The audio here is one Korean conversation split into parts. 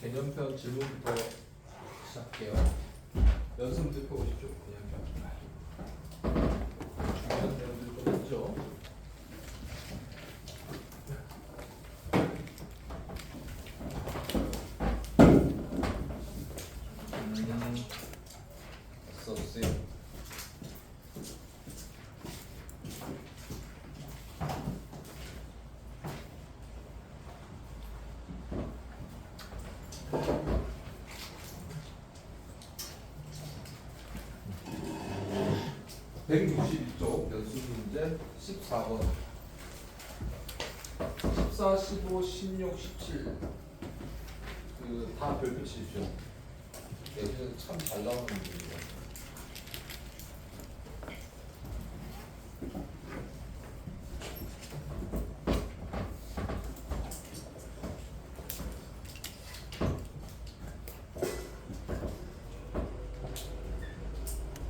개념편 질문부터 시작할게요. 연습 펴보시죠. 개념편. 중요한 내용들 좀 있죠. 써주세요. (162쪽) 연습 문제 14번 14, 15, 16, 17 다 별표 치십시오. 예전에 참 잘 나오는 문제입니다.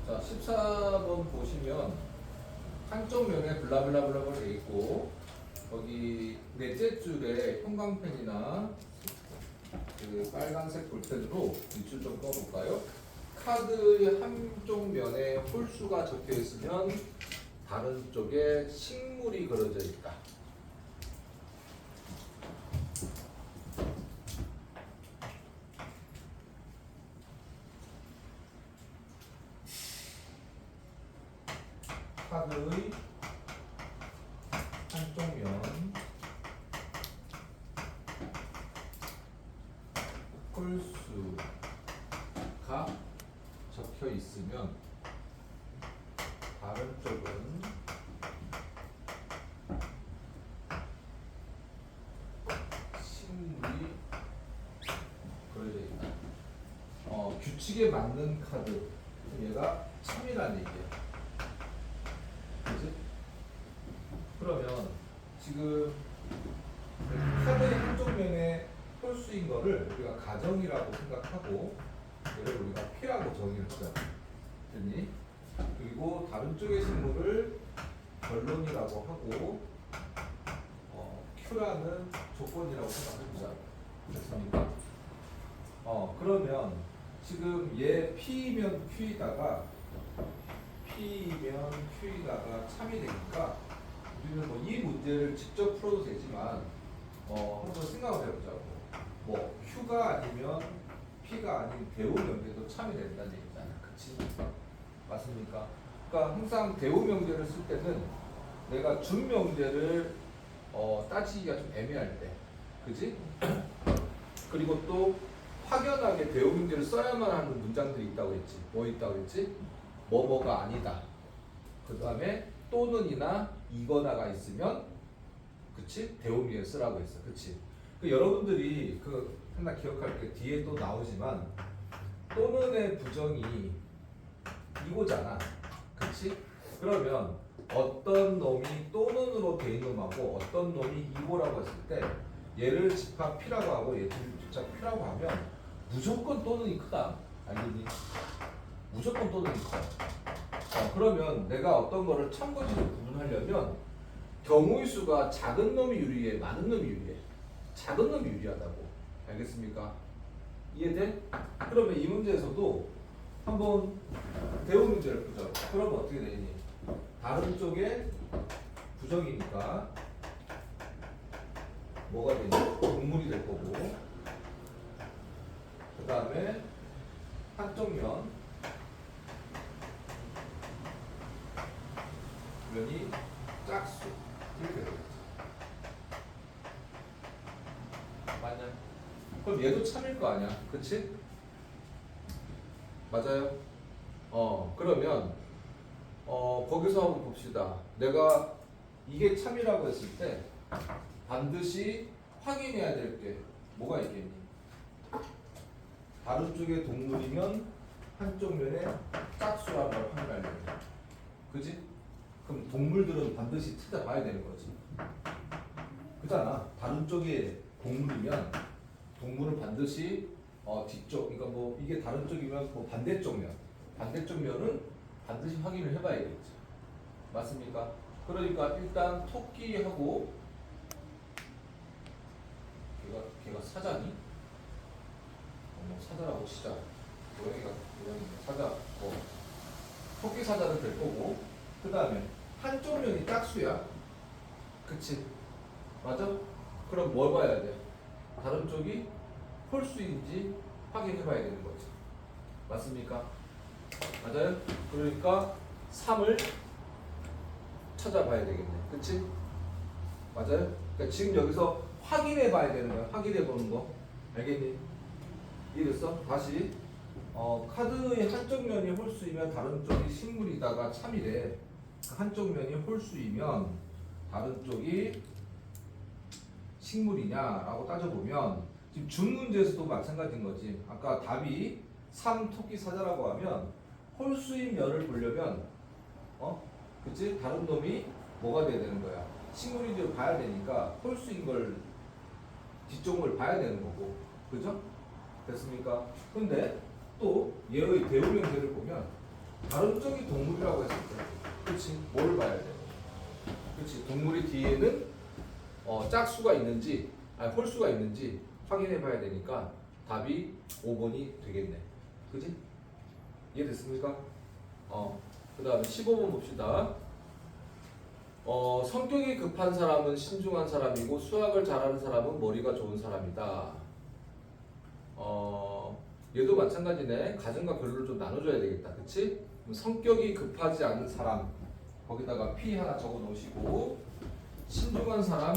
자, 14번 보시면 한쪽 면에 블라블라블라블 돼 있고 거기 넷째 줄에 형광펜이나 그 빨간색 볼펜으로 밑줄 좀 꺼볼까요? 카드의 한쪽 면에 홀수가 적혀 있으면 다른 쪽에 식물이 그려져 있다. 카드의 한쪽 면 홀수가 적혀 있으면 다른 쪽은 식물이 그려져 있다. 규칙에 맞는 카드, 얘가 참이라는 얘기예요. 그치? 그러면 지금 카드의 한쪽 면에 홀수인 거를 우리가 가정이라고 생각하고 얘를 우리가 P라고 정의를 하자. 됐니? 그리고 다른 쪽의 식물을 결론이라고 하고 Q라는 조건이라고 생각해보자. 됐습니까? 그러면 지금 얘 P면 Q이다가 참이 되니까 우리는 뭐 이 문제를 직접 풀어도 되지만 한번 생각을 해보자고. 뭐 Q가 아니면 P가 아닌 대우 명제도 참이 된다는 얘기잖아. 그치? 맞습니까? 그러니까 항상 대우 명제를 쓸 때는 내가 준 명제를 따지기가 좀 애매할 때, 그지? 그리고 또 확연하게 대우 명제를 써야만 하는 문장들이 있다고 했지. 뭐 있다고 했지? 뭐뭐가 아니다. 그 다음에 또는이나 이거나가 있으면, 그치? 대우 명제 쓰라고 했어. 그치? 여러분들이 하나 기억할 게 뒤에 또 나오지만 또는의 부정이 이거잖아. 그치? 그러면 어떤 놈이 또는으로 돼 있는 놈하고 어떤 놈이 이거라고 했을 때 얘를 집합 P라고 하고 얘를 집합 Q라고 하면 무조건 또는이 크다. 알겠니? 무조건 또는이 커. 그러면 내가 어떤 거를 참고지로 구분하려면 경우의 수가 작은 놈이 유리해, 많은 놈이 유리해. 작은 놈이 유리하다고. 알겠습니까? 이해돼? 그러면 이 문제에서도 한번 대우 문제를 보자. 그러면 어떻게 되니? 다른 쪽에 부정이니까 뭐가 되니? 동물이 될 거고, 그 다음에 한쪽 면이 짝수 이렇게 되겠지. 맞냐? 그럼 얘도 참일 거 아니야, 그치? 맞아요? 그러면 거기서 한번 봅시다. 내가 이게 참이라고 했을 때 반드시 확인해야 될 게 뭐가 있겠니? 다른 쪽에 동물이면 한쪽 면에 짝수라는 걸 확인하려면, 그지? 그럼 동물들은 반드시 찾아봐야 되는 거지. 그잖아. 다른 쪽에 동물이면 동물은 반드시 뒤쪽, 그러니까 뭐 이게 다른 쪽이면 뭐 반대쪽 면은 반드시 확인을 해봐야겠지. 맞습니까? 그러니까 일단 토끼하고 걔가 사자니? 뭐 사자라고 치자. 고양이가 사자, 뭐 토끼 사자는 될 거고. 그 다음에 한쪽 면이 짝수야. 그치? 맞아? 그럼 뭘 봐야 돼? 다른 쪽이 홀수인지 확인해 봐야 되는 거지. 맞습니까? 맞아요? 그러니까 3을 찾아봐야 되겠네. 그치? 맞아요? 그러니까 지금 여기서 확인해 봐야 되는 거야. 확인해 보는 거. 알겠니? 이해됐어? 다시. 카드의 한쪽 면이 홀수이면 다른 쪽이 식물이다가 참이래. 한쪽 면이 홀수이면 다른 쪽이 식물이냐라고 따져보면 지금 준 문제에서도 마찬가지인 거지. 아까 답이 3 토끼 사자라고 하면 홀수인 면을 보려면 그치? 다른 놈이 뭐가 돼야 되는 거야? 식물인지 봐야 되니까 홀수인 걸 뒤쪽을 봐야 되는 거고. 그죠? 됐습니까? 근데 또 얘의 대우 명제를 보면 다른 쪽이 동물이라고 했을 때 그치? 뭘 봐야 돼? 그치? 동물이 뒤에는 짝수가 있는지 홀수가 있는지 확인해 봐야 되니까 답이 5번이 되겠네. 그지? 이해됐습니까? 그 다음에 15번 봅시다. 성격이 급한 사람은 신중한 사람이고 수학을 잘하는 사람은 머리가 좋은 사람이다. 얘도 마찬가지네. 가정과 별로를 좀 나눠줘야 되겠다. 그치? 성격이 급하지 않은 사람 거기다가 P 하나 적어 놓으시고 신중한 사람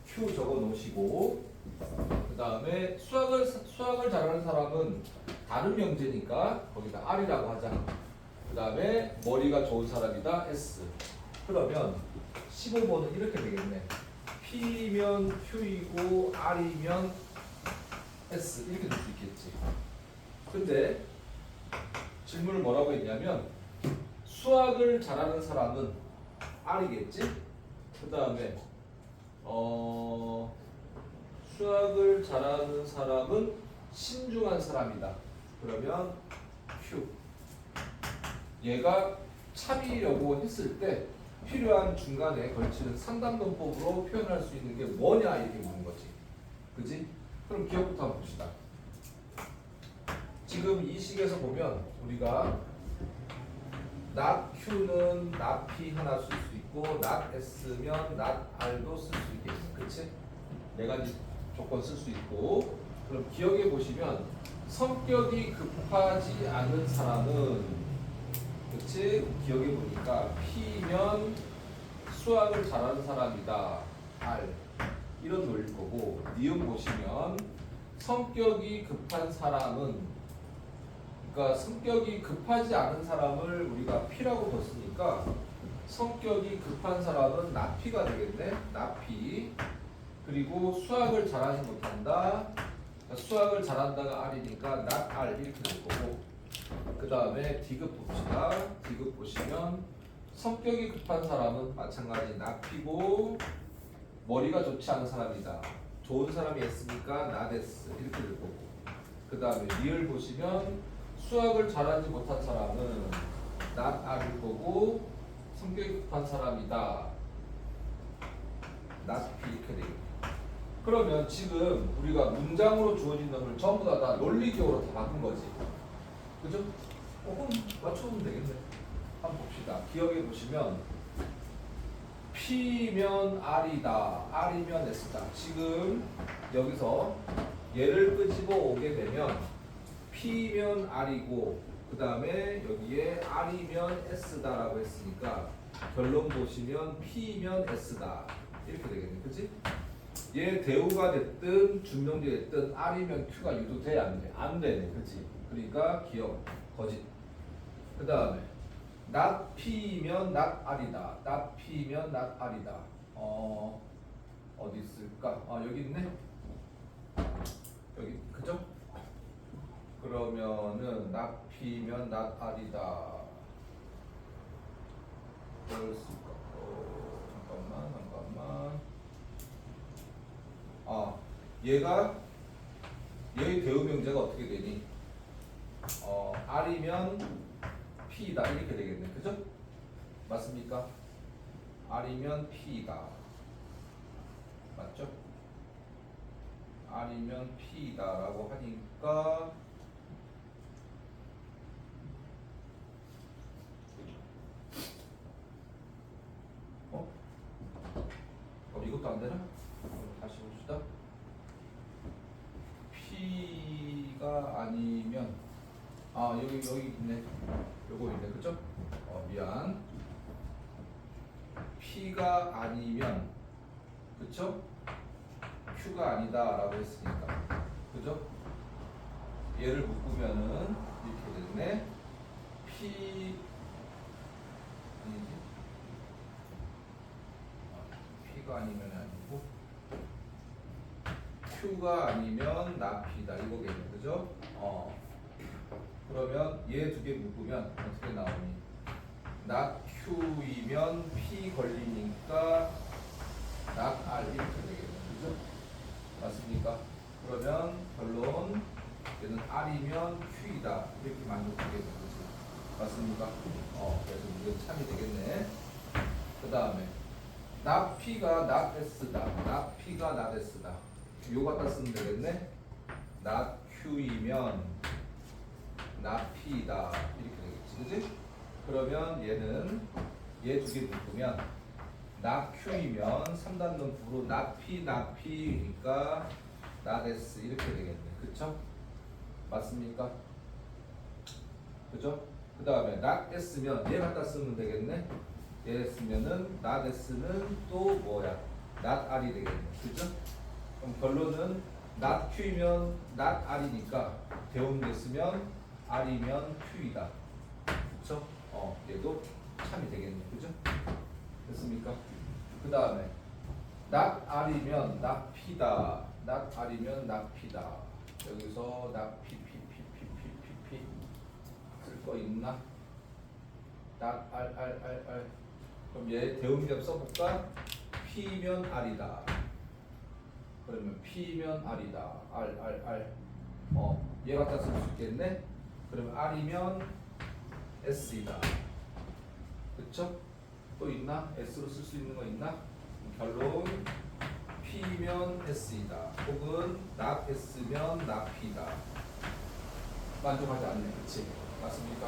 Q 적어 놓으시고 그 다음에 수학을 잘하는 사람은 다른 명제니까 거기다 R이라고 하자. 그 다음에 머리가 좋은 사람이다 S. 그러면 15번은 이렇게 되겠네. P면 Q이고 R이면 S 이렇게 될 수 있겠지. 근데 질문을 뭐라고 했냐면 수학을 잘하는 사람은 R이겠지. 그 다음에 수학을 잘하는 사람은 신중한 사람이다. 그러면 Q. 얘가 참이려고 했을 때 필요한 중간에 걸치는 상담론법으로 표현할 수 있는 게 뭐냐 이렇게 묻는 거지. 그지? 그럼 기억부터 한번 봅시다. 지금 이 식에서 보면 우리가 not Q는 not P 하나 쓸 수 있고 not S면 not R도 쓸 수 있겠네. 그치? 네 가지 조건 쓸 수 있고. 그럼 기억해 보시면 성격이 급하지 않은 사람은 그치? 기억해 보니까 P면 수학을 잘하는 사람이다. R 이런 논리일 거고 니은 보시면 성격이 급한 사람은 그러니까 성격이 급하지 않은 사람을 우리가 P라고 뒀으니까 성격이 급한 사람은 나피가 되겠네. 나피. 그리고 수학을 잘하지 못한다. 그러니까 수학을 잘한다가 R이니까 not R 이렇게 될 거고. 그 다음에 D급 봅시다. D급 보시면 성격이 급한 사람은 마찬가지 나피고 머리가 좋지 않은 사람이다. 좋은 사람이 S니까 not S 이렇게 될 거고. 그 다음에 리을 보시면 수학을 잘하지 못한 사람은 not R일 거고 성격이 급한 사람이다. not P 이렇게 되겠네요. 그러면 지금 우리가 문장으로 주어진 놈을 전부 다 논리적으로 다 바꾼 거지. 그죠? 그럼 맞춰보면 되겠네. 한번 봅시다. 기억해 보시면 P면 R이다. R이면 S다. 지금 여기서 얘를 끄집어 오게 되면 P면 R이고 그 다음에 여기에 R이면 S다라고 했으니까 결론 보시면 P면 S다. 이렇게 되겠네. 그치? 얘 대우가 됐든 준명제 됐든 R이면 Q가 유도돼? 안 돼? 안 되네. 그치? 그러니까 기억, 거짓. 그 다음에 not P면 not R이다. not P면 not R이다. 어디 있을까? 여기 있네. 여기 그죠? 그러면은 not P면 not R이다. 뭘 쓸까? 잠깐만. 얘의 대우 명제가 어떻게 되니? R이면 P다 이렇게 되겠네. 그죠? 맞습니까? R이면 P다. 맞죠? 아니면 P다라고 하니까 이것도 안 되나? 다시 봅시다. P가 아니면 여기 있네. 요거 있네. 그죠? 미안. P가 아니면 그쵸? Q가 아니다라고 했으니까 그죠? 얘를 묶으면은 이렇게 됐네. P 아니지? P가 아니면 아니고 Q가 아니면 나 P다 이거겠네. 그죠? 그러면 얘 두 개 묶으면 어떻게 나오니? not Q이면 P 걸리니까 not R 이렇게 되겠네. 그죠? 맞습니까? 그러면 결론 얘는 R이면 Q이다 이렇게 만족하겠네. 그죠? 맞습니까? 그래서 이게 참이 되겠네. 그 다음에 not P가 not S다. not P가 not S다. 요 갖다 쓰면 되겠네. not Q이면 not P다 이렇게 되겠지. 그지? 그러면 얘는 얘 두 개 묶으면 not Q이면 3단원 부로 not P니까 not S 이렇게 되겠네. 그쵸? 맞습니까? 그죠? 그 다음에 not S면 얘 갖다 쓰면 되겠네. 얘 쓰면은 not S는 또 뭐야? not R이 되겠네. 그죠? 그럼 결론은 not Q이면 not R이니까 대응돼 쓰면 R이면 Q이다. 그쵸? 얘도 참이 되겠네. 그죠? 됐습니까? 그 다음에 not R이면 not P다. not R이면 not P다. 여기서 not P 쓸 거 있나? not R. 그럼 얘 대응답 써볼까? P면 R이다. 그러면 P면 R이다. R. 얘 갖다 쓸 수 있겠네? 그러면 R이면 S이다. 그쵸? 또 있나? S로 쓸 수 있는 거 있나? 결론 P면 S이다. 혹은 not S면 not P다. 만족하지 않네. 그치? 맞습니까?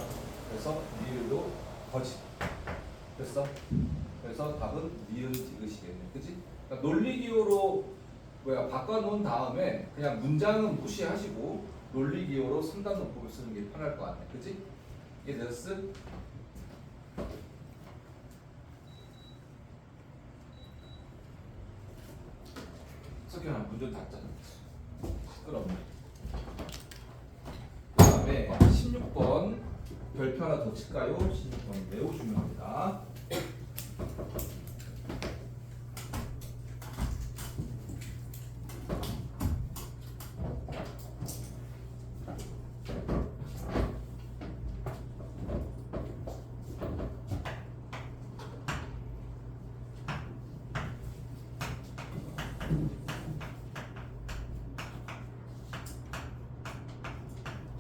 그래서 니은도 거짓. 됐어? 그래서 답은 니은 디귿이겠네. 그치? 그러니까 논리기호로 바꿔놓은 다음에 그냥 문장은 무시하시고 논리기호로 3단 논법을 쓰는 게 편할 것 같네. 그치? 이게 됐어? 석현아 문 좀 닫자. 시끄럽네. 그 다음에 16번 별표 하나 더 칠까요? 16번 매우 중요합니다.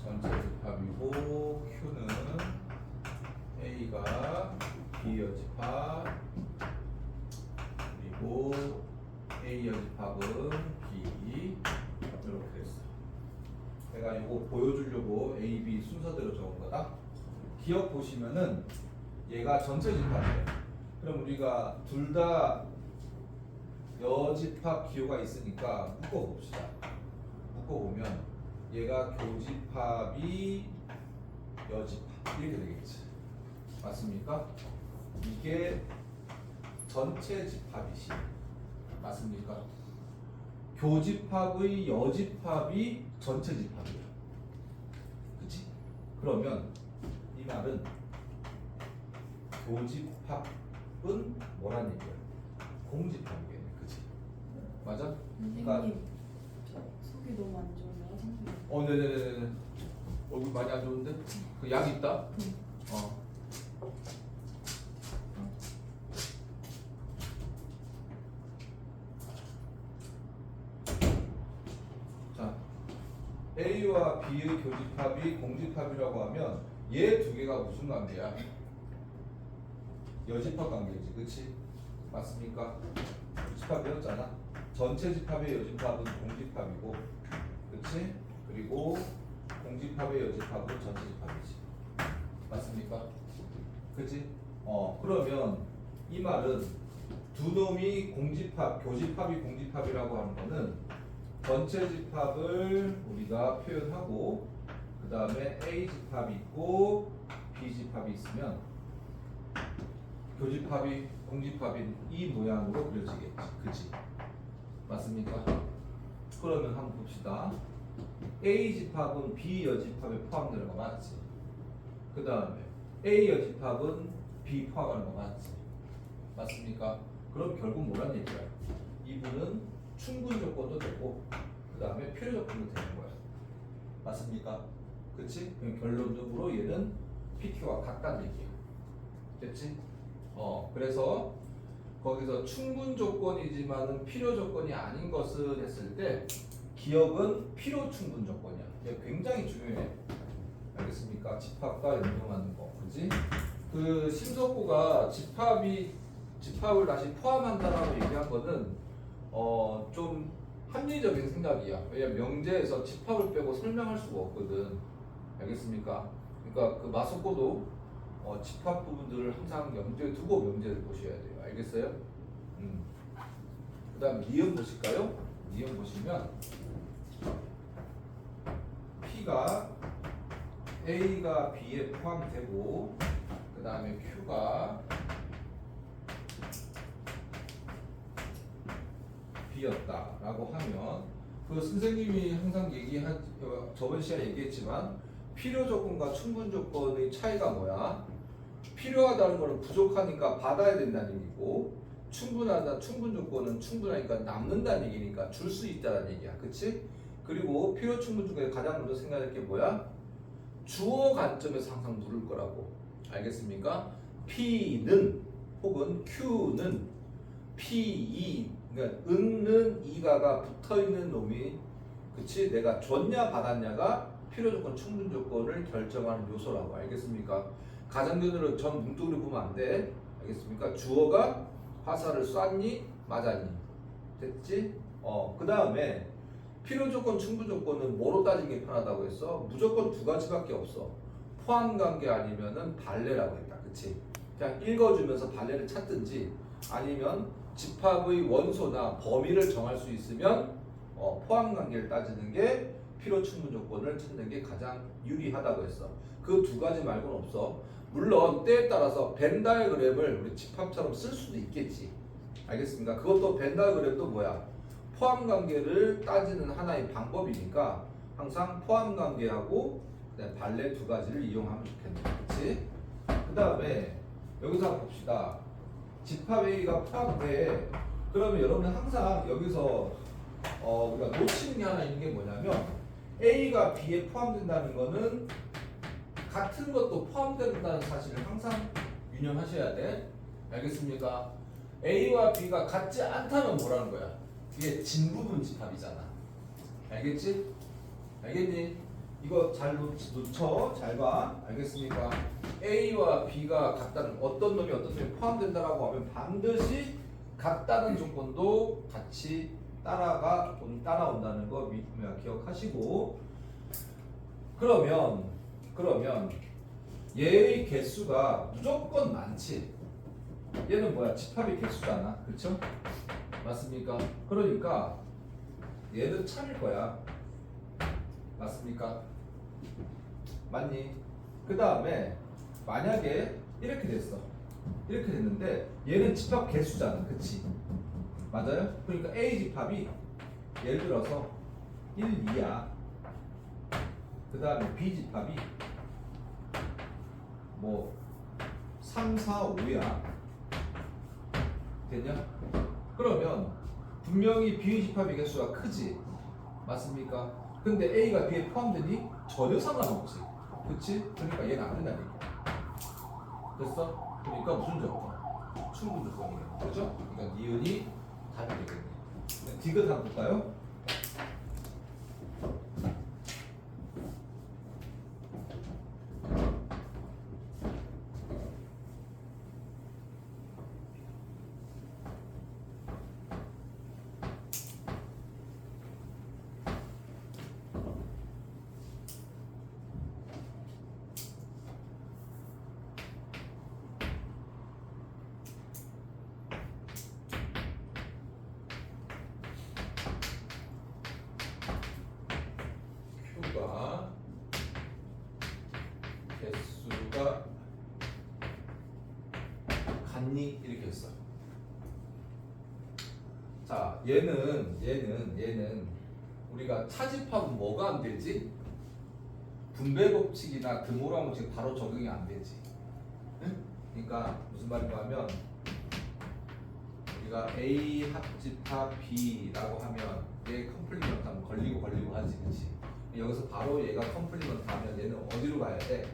전체 집합이고 Q는 A가 B 여집합 그리고 A 여집합은 B 이렇게 됐어. 내가 이거 보여주려고 A, B 순서대로 적은 거다. 기억 보시면은 얘가 전체 집합이에요. 그럼 우리가 둘 다 여집합 기호가 있으니까 묶어봅시다. 묶어보면 얘가 교집합이 여집합 이렇게 되겠지. 맞습니까? 이게 전체 집합이시. 맞습니까? 교집합의 여집합이 전체 집합이야. 그치? 그러면 이 말은 교집합은 뭐란 얘기야? 공집합이겠네. 그치? 맞아? 그러니까 선생님, 저 속이 너무 안 좋아요. 선생님. 네네네네. 얼굴 많이 안 좋은데? 그 약 있다? 자, A와 B의 교집합이 공집합이라고 하면 얘 두 개가 무슨 관계야? 여집합 관계지, 그치? 맞습니까? 집합 배웠잖아. 전체 집합의 여집합은 공집합이고, 그렇지? 그리고 공집합의 여집합은 전체 집합이지. 맞습니까? 그치? 그러면 이 말은 두 놈이 공집합, 교집합이 공집합이라고 하는 거는 전체 집합을 우리가 표현하고 그 다음에 A 집합이 있고 B 집합이 있으면 교집합이 공집합인 이 모양으로 그려지겠지. 그치? 맞습니까? 그러면 한번 봅시다. A 집합은 B 여집합에 포함되는 거 맞지? 그 다음에 A 여집합은 B 포함하는 거 맞지? 맞습니까? 그럼 결국 뭐란 얘기야? 이분은 충분 조건도 되고 그 다음에 필요 조건도 되는 거야. 맞습니까? 그치? 그럼 결론적으로 얘는 PQ와 같다는 얘기야. 됐지? 그래서 거기서 충분 조건이지만은 필요 조건이 아닌 것은 했을 때 기억은 필요 충분 조건이야. 이게 굉장히 중요해. 알겠습니까? 집합과 연동하는 거, 그지? 그 심석구가 집합을 다시 포함한다라고 얘기한 거는 좀 합리적인 생각이야. 왜냐면 명제에서 집합을 빼고 설명할 수가 없거든. 알겠습니까? 그러니까 그 마석고도 집합 부분들을 항상 염두에 두고 명제를 보셔야 돼요. 알겠어요? 그 다음 니은 보실까요? 니은 보시면 P가 A가 B에 포함되고 그 다음에 Q가 B였다라고 하면 그 선생님이 항상 저번 시간에 얘기했지만 필요 조건과 충분 조건의 차이가 뭐야? 필요하다는 거는 부족하니까 받아야 된다는 얘기고 충분하다 충분 조건은 충분하니까 남는다는 얘기니까 줄 수 있다는 얘기야. 그치? 그리고 필요 충분 조건에 가장 먼저 생각할 게 뭐야? 주어 관점에서 항상 물을 거라고. 알겠습니까? P는 혹은 Q는 P2 그러니까 은는 이가가 붙어있는 놈이 그치? 내가 줬냐 받았냐가 필요 조건 충분 조건을 결정하는 요소라고. 알겠습니까? 가정교도를 전 뭉뚱이로 보면 안 돼. 알겠습니까? 주어가 화살을 쐈니? 맞았니? 됐지? 그 다음에 필요 조건, 충분 조건은 뭐로 따지는 게 편하다고 했어? 무조건 두 가지밖에 없어. 포함 관계 아니면은 발레라고 했다. 그치? 그냥 읽어주면서 발레를 찾든지 아니면 집합의 원소나 범위를 정할 수 있으면 포함 관계를 따지는 게 필요 충분 조건을 찾는 게 가장 유리하다고 했어. 그 두 가지 말고는 없어. 물론 때에 따라서 벤 다이어그램을 우리 집합처럼 쓸 수도 있겠지. 알겠습니까? 그것도 벤 다이어그램도 뭐야? 포함 관계를 따지는 하나의 방법이니까 항상 포함 관계하고 발레 두 가지를 이용하면 좋겠네. 그렇지? 그 다음에 여기서 한번 봅시다. 집합 A가 포함돼. 그러면 여러분 항상 여기서 우리가 놓치는 게 하나 있는 게 뭐냐면 A가 B에 포함된다는 거는 같은 것도 포함된다는 사실을 항상 유념하셔야 돼. 알겠습니까? A와 B가 같지 않다면 뭐라는 거야? 이게 진부분 집합이잖아. 알겠지? 알겠니? 이거 잘 놓쳐. 잘 봐. 알겠습니까? A와 B가 같다는 어떤 놈이 포함된다라고 하면 반드시 같다는 조건도 같이 따라온다는 거 기억하시고 그러면 얘의 개수가 무조건 많지. 얘는 뭐야? 집합의 개수잖아. 그렇죠? 맞습니까? 그러니까 얘는 참일 거야. 맞습니까? 맞니? 그 다음에 만약에 이렇게 됐어. 이렇게 됐는데 얘는 집합 개수잖아. 그치? 맞아요? 그러니까 A 집합이 예를 들어서 1, 2야. 그 다음에 B 집합이 뭐 3, 4, 5야. 됐냐? 그러면 분명히 B 집합의 개수가 크지? 맞습니까? 근데 A가 B에 포함되니 전혀 상관없지. 그치? 그러니까 얘는 안 된다는 얘기야. 됐어? 그러니까 무슨 조건? 충분 조건이에요. 그죠? 그러니까 니은이 답이 되겠네. 디귿 한번 볼까요? 개수가 같니? 이렇게 했어. 자, 얘는 우리가 차집합은 뭐가 안 되지? 분배 법칙이나 드모라 법칙 바로 적용이 안 되지. 응? 그러니까 무슨 말인가 하면 우리가 A 합집합 B라고 하면 얘 컴플리먼트 하면 걸리고 하지, 그렇지? 여기서 바로 얘가 컴플리먼트 하면 얘는 어디로 가야 돼?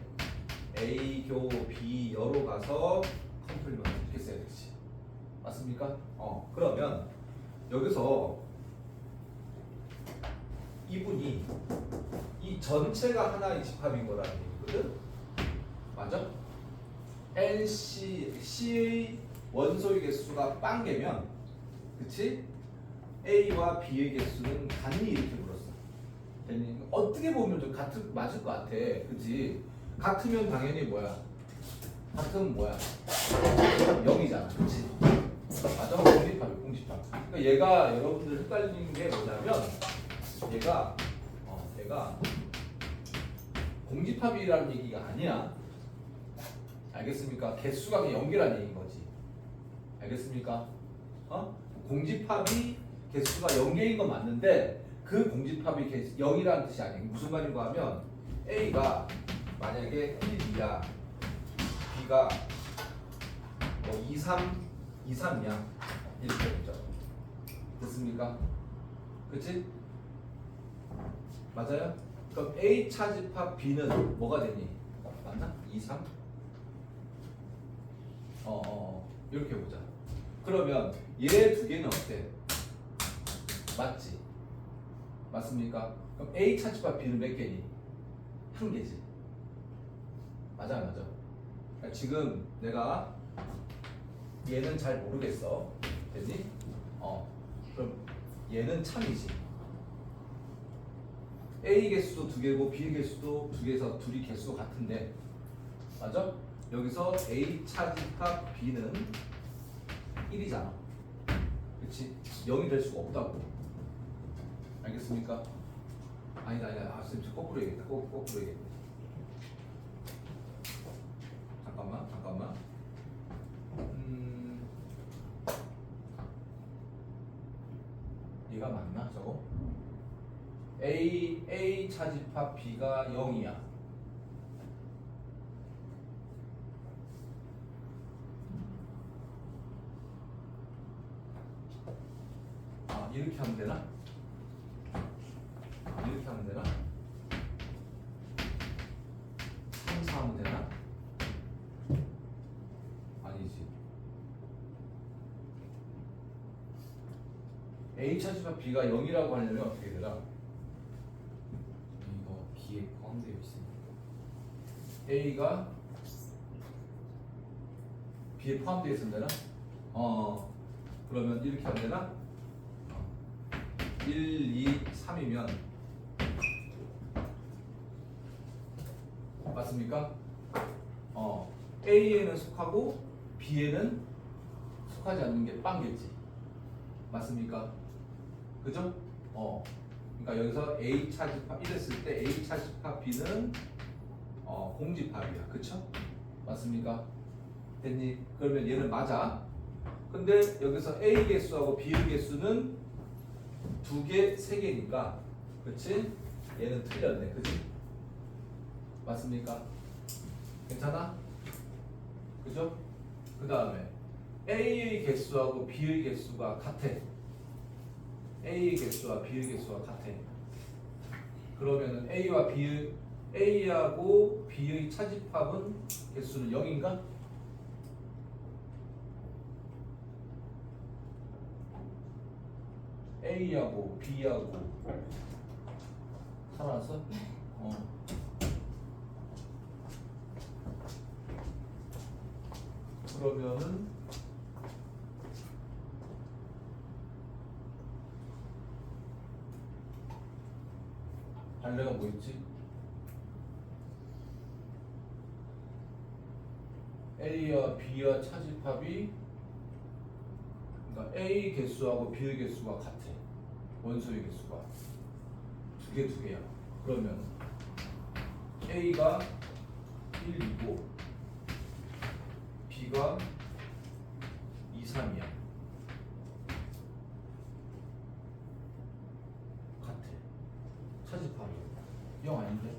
A 교 B 여로 가서 컴플리먼트 이렇게 써야 되지. 맞습니까? 그러면 여기서 이분이 이 전체가 하나의 집합인 거라는 얘기거든. 맞아? C의 원소의 개수가 빵개면, 그치? A와 B의 개수는 같니? 이렇게 물었어. 됐니? 어떻게 보면 좀 맞을 것 같아. 그치? 같으면 당연히 뭐야? 같으면 뭐야? 0이잖아. 그치? 맞아? 공집합. 그러니까 얘가 여러분들 헷갈리는 게 뭐냐면 얘가 공집합이라는 얘기가 아니야. 알겠습니까? 개수가 그냥 연계라는 얘기인 거지. 알겠습니까? 공집합이 개수가 연계인 건 맞는데 그 공집합이 0이라는 뜻이 아니에요. 무슨 말인가 하면 A가 만약에 1, 2야, B가 뭐 2, 3이야 이렇게 되죠. 됐습니까? 그치? 맞아요? 그럼 A 차집합 B는 뭐가 되니? 맞나? 2, 3? 이렇게 보자. 그러면 얘 두 개는 어때? 맞지? 맞습니까? 그럼 A 차집합 B는 몇 개니? 한 개지. 맞아, 안 맞아? 그러니까 지금 내가 얘는 잘 모르겠어. 됐니? 그럼 얘는 참이지. A 개수도 두 개고 B 개수도 두 개에서 둘이 개수가 같은데, 맞아? 여기서 A 차집합 B는 1이잖아. 그치? 0이 될 수가 없다고. 알겠습니까? 아니다. 선생님 거꾸로 얘기했다. 거꾸로 얘기했다. 잠깐만. 얘가 맞나 저거? A 차집합 B가 0이야. 이렇게 하면 되나? 이렇게 하면 되나? 3, 4 하면 되나? 아니지. A 차집합 B가 0이라고 하려면 어떻게 되나? 이거 B에 포함되어 있습니다. A가 B에 포함되어 있으면 되나? 그러면 이렇게 하면 되나? 1, 2, 3이면 맞습니까? A에는 속하고 B에는 속하지 않는 게 빵겠지. 맞습니까? 그죠? 그러니까 여기서 A 차집합 이랬을 때 A 차집합 B는 공집합이야. 그쵸? 맞습니까? 됐니? 그러면 얘는 맞아. 근데 여기서 A 개수하고 B 개수는 2개, 3개니까, 그치? 얘는 틀렸네, 그치? 맞습니까? 괜찮아? 그죠? 그 다음에 A의 개수하고 B의 개수가 같아. A의 개수와 B의 개수가 같아. 그러면은 A하고 B의 차집합은 개수는 0인가? A하고 B하고 살아났어? 그러면은 반대가 뭐 있지? A와 B와 차집합이 그러니까 A 개수하고 B의 개수가 같아. 원소의 개수가 두 개야. 그러면 A가 1이고 B가 2, 3이야. 같아. 차집합이 0 아닌데?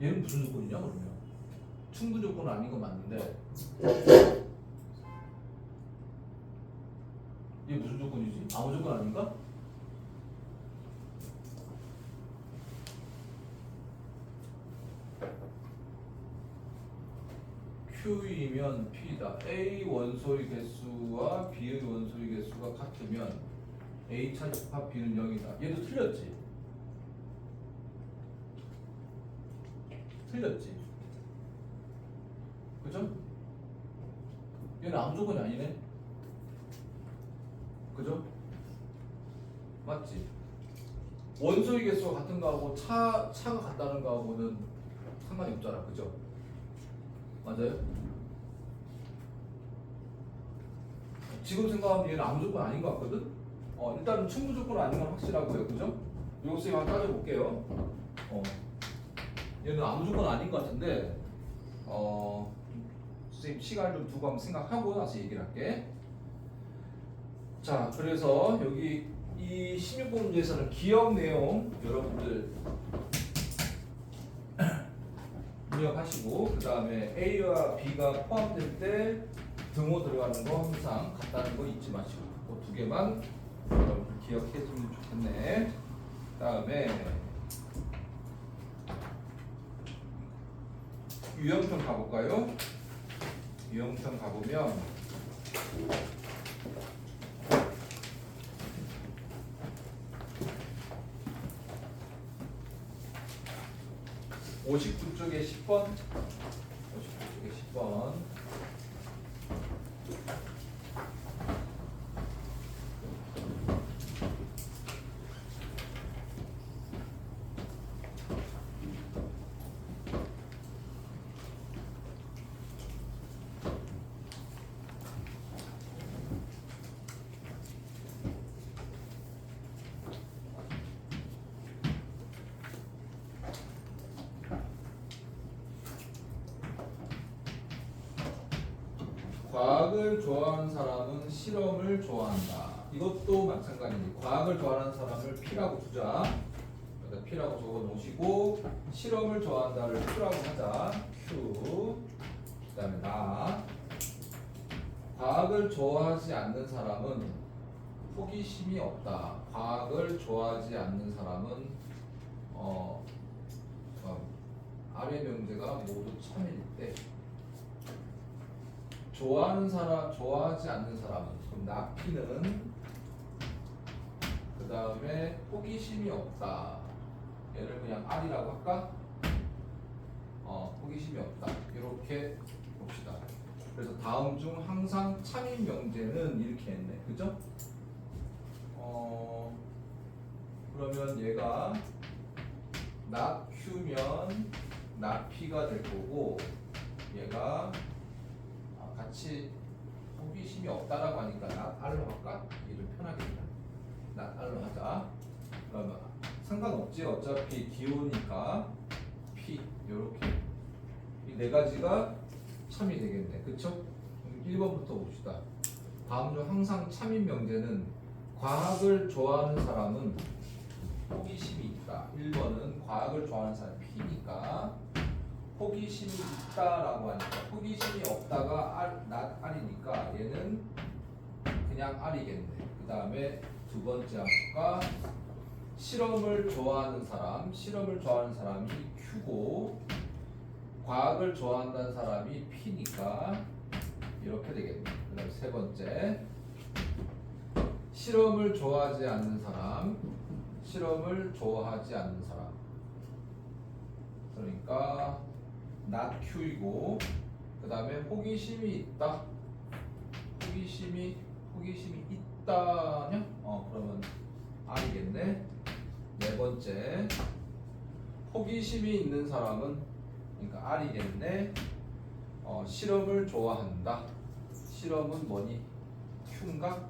얘는 무슨 조건이냐 그러면? 충분 조건은 아닌 건 맞는데 얘 무슨 조건이지? 아무 조건 아닌가? Q이면 P다. A 원소의 개수와 B의 원소의 개수가 같으면 A 차집합 B는 0이다. 얘도 틀렸지? 틀렸지? 그죠? 얘는 아무 조건이 아니네? 그죠? 맞지? 원소의 개수가 같은 거하고 차가 같다는 거하고는 상관이 없잖아. 그죠? 맞아요? 지금 생각하면 얘는 아무 조건 아닌 것 같거든? 일단 충분 조건 아닌 건 확실하고요. 그죠? 이거 쌤 한번 따져볼게요. 얘는 아무 조건 아닌 것 같은데 선생님 시간 좀 두고 한번 생각하고 나서 얘기를 할게. 자, 그래서 여기 이 16번 문제에서는 기억 내용 여러분들 입력하시고 그 다음에 A와 B가 포함될 때 등호 들어가는 거 항상 같다는 거 잊지 마시고 그 두 개만 여러분들 기억해주면 좋겠네. 그 다음에 유형편 가볼까요? 유형편 가보면 59쪽에 10번 59쪽에 10번 과학을 좋아하는 사람은 실험을 좋아한다. 이것도 마찬가지입니다. 과학을 좋아하는 사람을 P라고 두자. 여기다 P라고 적어 놓으시고 실험을 좋아한다를 Q라고 하자. Q. 그다음에 나. 과학을 좋아하지 않는 사람은 호기심이 없다. 과학을 좋아하지 않는 사람은 아래 명제가 모두 참일 때. 좋아하는 사람, 좋아하지 않는 사람은 그럼 나피는 그 다음에 호기심이 없다. 얘를 그냥 R이라고 할까? 호기심이 없다. 이렇게 봅시다. 그래서 다음 중 항상 참인 명제는 이렇게 했네. 그죠? 그러면 얘가 not Q면 not P가 될 거고 얘가 같이 호기심이 없다라고 하니까 not R로 할까? 이게 좀 편하겠다. not R로 하자. 그러면 상관없지. 어차피 기호니까 P 요렇게 이 네 가지가 참이 되겠네. 그쵸? 1번부터 봅시다. 다음 중 항상 참인 명제는 과학을 좋아하는 사람은 호기심이 있다. 1번은 과학을 좋아하는 사람 P니까 호기심이 있다라고 하니까 호기심이 없다가 not R이니까 얘는 그냥 R이겠네. 그 다음에 두 번째 항가 실험을 좋아하는 사람이 Q고 과학을 좋아한다는 사람이 P니까 이렇게 되겠네. 그 다음에 세 번째 실험을 좋아하지 않는 사람 그러니까 not Q이고 그 다음에 호기심이 있다. 호기심이 있다냐? 그러면 R이겠네. 네 번째 호기심이 있는 사람은 그러니까 R이겠네. 실험을 좋아한다. 실험은 뭐니? Q인가?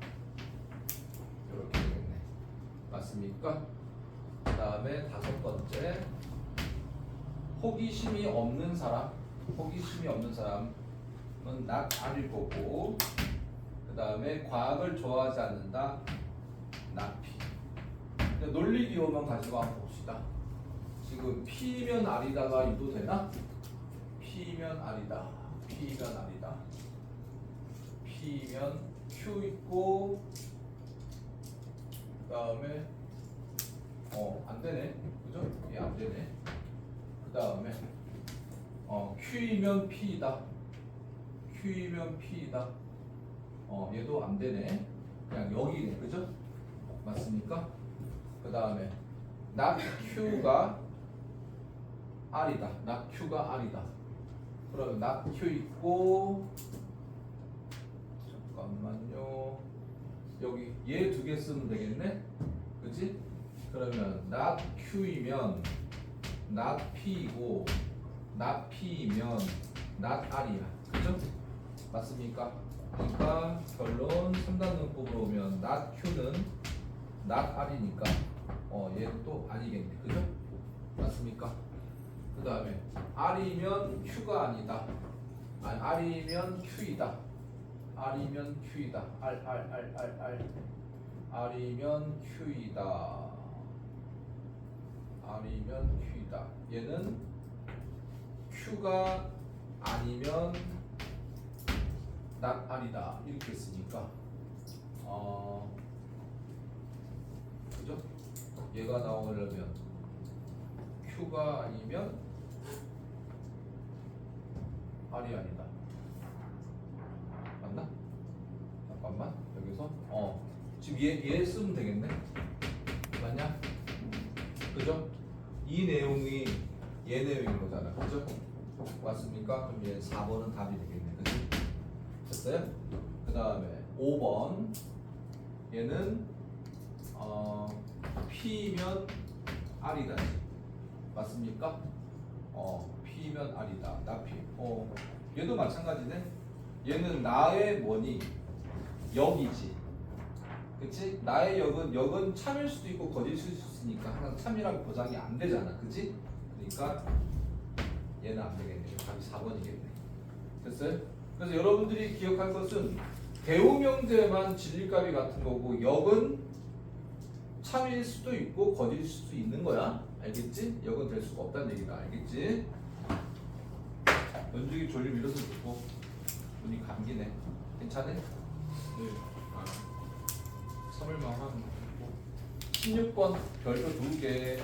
이렇게 되겠네. 맞습니까? 그 다음에 5번째, 호기심이 없는 사람. 호기심이 없는 사람은 not R일 거고, 그 다음에 과학을 좋아하지 않는다. not P. 논리 기호만 가지고 한번 봅시다. 지금 P면 R이다가 유도되나? P면 R이다. P면 R이다. P면 Q 있고, 그 다음에 안 되네. 그죠? 얘 안 되네. 그 다음에 Q이면 P이다. Q이면 P이다. 얘도 안 되네. 그냥 여기네. 그죠? 맞습니까? 그 다음에 not Q가 R이다. not Q가 R이다. 그러면 not Q 있고, 잠깐만요. 여기 얘 2개 쓰면 되겠네. 그치? 그러면 not Q이면 not P이고, not P이면 not R이야. 그죠? 맞습니까? 그러니까 결론 3단 문법으로 오면 not Q는 not R이니까 얘는 또 아니겠네. 그죠? 맞습니까? 그 다음에 R이면 Q가 아니다. 아니, R이면 Q이다. R이면 Q이다. R. R이면 Q이다. R이면 Q이다. 얘는 Q가 아니면 not R이다. 이렇게 했으니까 그죠? 얘가 나오려면 Q가 아니면 R이 아니다. 맞나? 잠깐만. 여기서 지금 얘 쓰면 되겠네. 맞냐? 그죠? 이 내용이 얘 내용인 거잖아. 그죠? 맞습니까? 그럼 얘 4번은 답이 되겠네. 그치? 됐어요? 그 다음에 5번. 얘는 P면 R이다. 맞습니까? P면 R이다. 나 P. 얘도 마찬가지네. 얘는 나의 뭐니? 역이지. 그치? 나의 역은 참일 수도 있고 거짓일 수도 있으니까 항상 참이라고 보장이 안 되잖아. 그치? 그러니까 얘는 안 되겠네. 답이 4번이겠네. 됐어요? 그래서 여러분들이 기억할 것은 대우명제만 진리값이 같은 거고, 역은 참일 수도 있고 거짓일 수도 있는 거야. 알겠지? 역은 될 수가 없다는 얘기다. 알겠지? 연중이 졸림 일어서 좋고 눈이 감기네. 괜찮아? 네. 3일만 하면 좋고. 16번 별도 2개.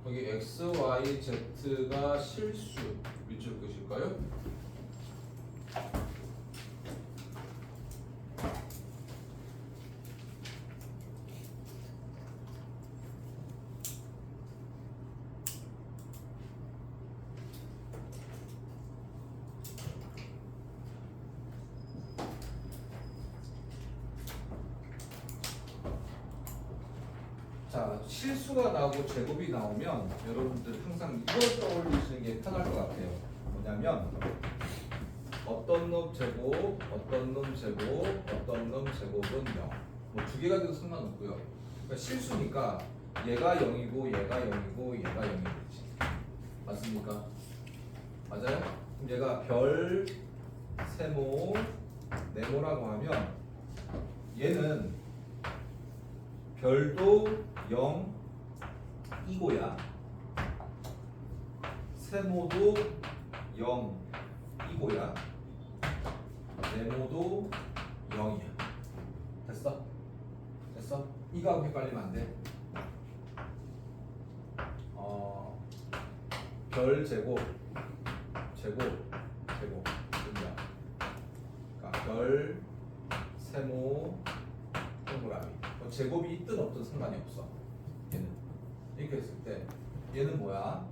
여기 x, y, z가 실수 밑줄 끄실까요? 자, 실수가 나오고 제곱이 나오면 여러분들 항상 이걸 떠올리시는 게 편할 것 같아요. 뭐냐면 어떤 놈 제곱, 어떤 놈 제곱, 어떤 놈 제곱은 0. 뭐 2개가 돼도 상관없고요. 그러니까 실수니까 얘가 0이고 얘가 0이고 얘가 0이 되지. 맞습니까? 맞아요? 그럼 얘가 별, 세모, 네모라고 하면 얘는 별도 0 이고야, 세모도 0이고야. 네모도 0이야. 됐어? 됐어? 이거하고 헷갈리면 안 돼. 별 제곱 뭐야? 그러니까 별 세모 동그라미. 제곱이 있든 없든 상관이 없어. 얘는 이렇게 했을 때 얘는 뭐야?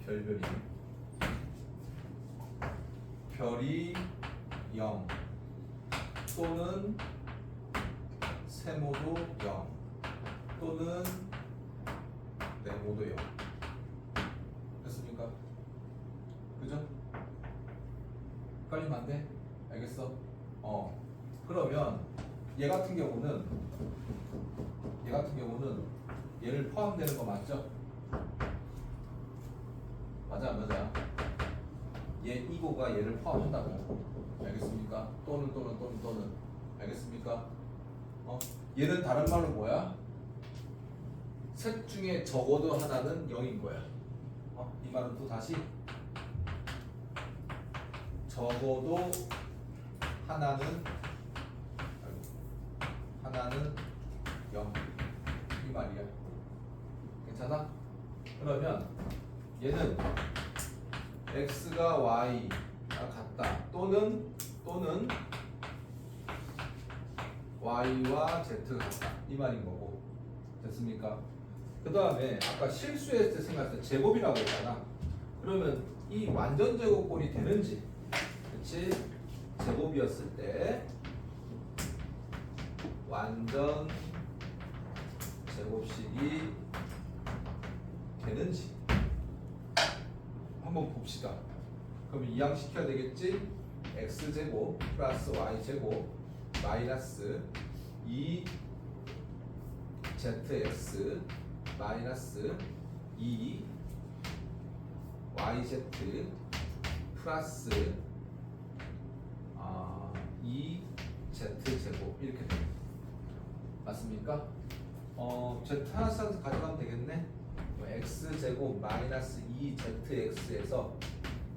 별별이 별이 0 또는 세모도 0 또는 네모도 0 됐습니까? 그죠? 헷갈리면 안 돼? 알겠어? 그러면 얘 같은 경우는 얘를 포함되는 거 맞죠? 맞아 안 맞아? 얘 이거가 얘를 포함한다고. 알겠습니까? 또는 알겠습니까? 얘는 다른 말로 뭐야? 셋 중에 적어도 하나는 0인 거야. 이 말은 또 다시 적어도 하나는 0 이 말이야. 괜찮아? 그러면 얘는 x가 y가 같다 또는 y와 z가 같다 이 말인 거고. 됐습니까? 그 다음에 아까 실수했을 때 생각했을 때 제곱이라고 했잖아. 그러면 이 완전 제곱꼴이 되는지, 그치? 제곱이었을 때 완전 제곱식이 되는지 한번 봅시다. 그럼 이항시켜야 되겠지? x제곱 플러스 y제곱 마이너스 2zx 마이너스 2yz 플러스 2z제곱 이렇게 됩니다. 맞습니까? z 하나씩 가져가면 되겠네. x제곱 마이너스 2zx에서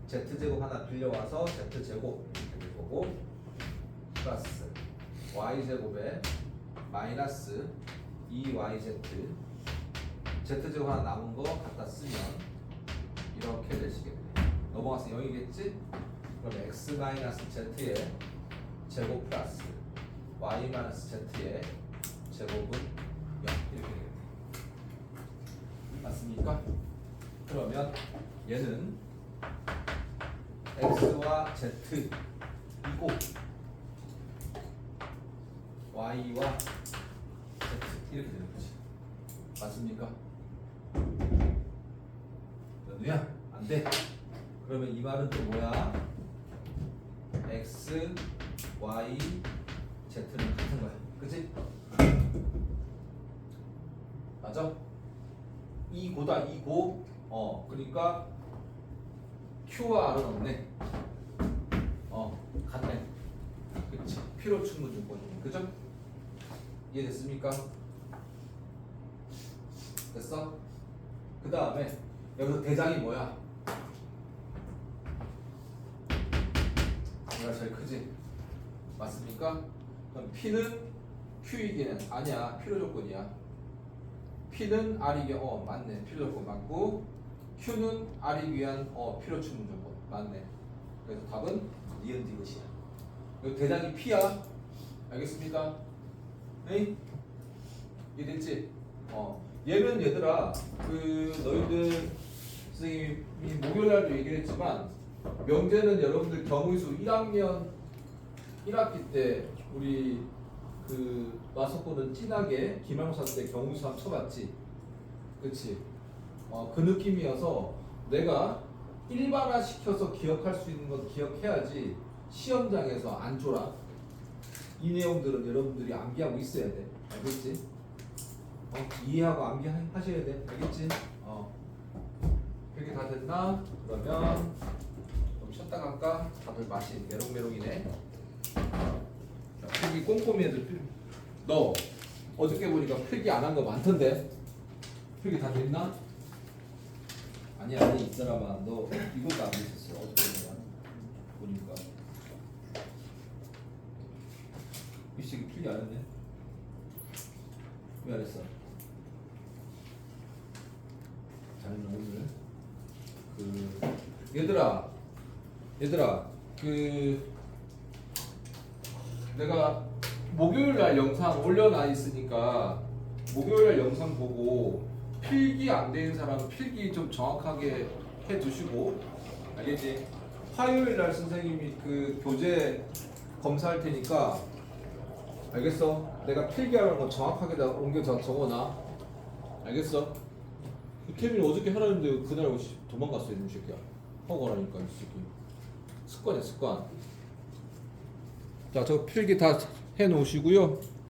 z제곱 하나 빌려와서 z제곱 이렇게 될 거고 플러스 y제곱에 마이너스 2yz z제곱 하나 남은 거 갖다 쓰면 이렇게 되시겠네. 넘어가서 0이겠지? 그럼 x 마이너스 z의 제곱 플러스 y 마이너스 z의 제곱은 0 이렇게 되겠네. 맞습니까? 그러면 얘는 x와 z이고 y와 z 이렇게 되는 거지. 맞습니까? 연우야? 안 돼. 그러면 이 말은 또 뭐야? x, y, z는 같은 거야. 그치? 맞아? 이고다 이고. 그러니까 q와 r은 없네. 같네. 그치? 필요 충분 조건. 그죠? 이해됐습니까? 됐어? 그 다음에 여기서 대장이 뭐야? 얘가 제일 크지? 맞습니까? 그럼 P는 Q이기는 아니야. 필요 조건이야. P는 R이기 맞네. 필요 조건 맞고 Q는 R이기 위한 필요 충분 조건 맞네. 그래서 답은 니은 디귿이야. 여기 대장이 P야. 알겠습니까? 에이? 이해됐지? 얘는 얘들아 너희들 선생님이 목요일날도 얘기를 했지만 명제는 여러분들 경우수 1학년 1학기 때 우리 마석고는 진하게 기말고사 때 경우수 한번 쳐봤지? 그치? 그 느낌이어서 내가 일반화 시켜서 기억할 수 있는 건 기억해야지 시험장에서 안 줘라. 이 내용들은 여러분들이 암기하고 있어야 돼. 알겠지? 이해하고 암기하셔야 돼. 알겠지? 이렇게 다 됐나? 그러면 좀 쉬었다 갈까? 다들 맛이 메롱메롱이네. 자, 필기 꼼꼼히 해도 너 어저께 보니까 필기 안 한 거 많던데? 필기 다 됐나? 아니 이 사람아 너 이것도 안 됐었어 어떻게 보니까 이 새끼 필기 안 했네. 왜 안 했어? 자는 오늘 얘들아 내가 목요일 날 영상 올려놔 있으니까 목요일 날 영상 보고 필기 안 되는 사람은 필기 좀 정확하게 해 두시고 알겠지? 화요일 날 선생님이 그 교재 검사할 테니까 알겠어? 내가 필기하는 거 정확하게 다 옮겨 적어놔. 알겠어? 케빈이 어저께 하라는데 그날 도망갔어 이 새끼야. 하고 가라니까 이 새끼. 습관이야 습관. 자, 저 필기 다 해놓으시고요.